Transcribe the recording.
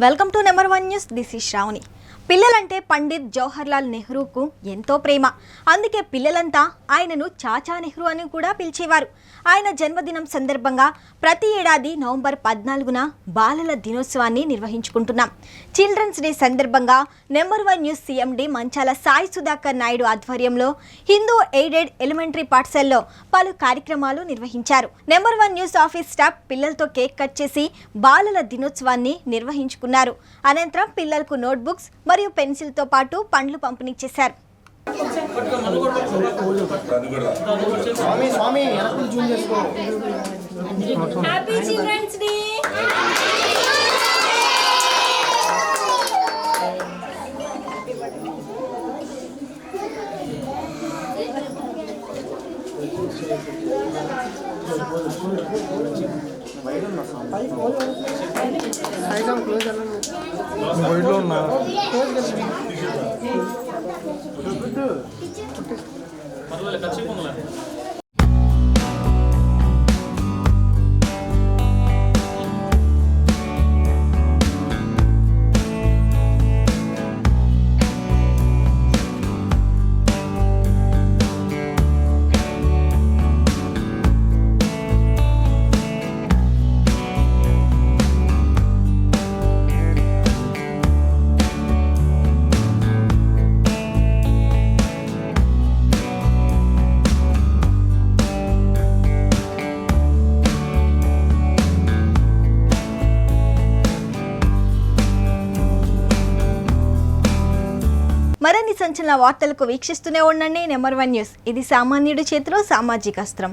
Welcome to number 1 news. This is Shravani. పిల్లలంటే పండిత్ జవహర్లాల్ నెహ్రూకు ఎంతో ప్రేమ. అందుకే పిల్లలంతా ఆయనను చాచా నెహ్రూ అని కూడా పిలిచేవారు. ఆయన జన్మదినం సందర్భంగా ప్రతి ఏడాది నవంబర్ 14న బాలల దినోత్సవాన్ని నిర్వహించుకుంటున్నాం. చిల్డ్రన్స్ డే సందర్భంగా నెంబర్ 1 న్యూస్ CMD మంచాల సాయి సుధాకర్ నాయుడు ఆధ్వర్యంలో హిందూ ఎయిడెడ్ ఎలిమెంటరీ పాఠశాలలో పలు కార్యక్రమాలు నిర్వహించారు. నెంబర్ 1 న్యూస్ ఆఫీస్ స్టాఫ్ పిల్లలతో కేక్ కట్ చేసి బాలల దినోత్సవాన్ని నిర్వహించుకున్నారు. అనంతరం పిల్లలకు నోట్బుక్స్ మరియు పెన్సిల్తో పాటు పండ్లు పంపిణీ చేశారు. Happy children's day. మరిన్ని సంచలన వార్తలకు వీక్షిస్తూనే ఉండండి నెంబర్ 1 న్యూస్. ఇది సామాన్యుడి చేతిలో సామాజిక అస్త్రం.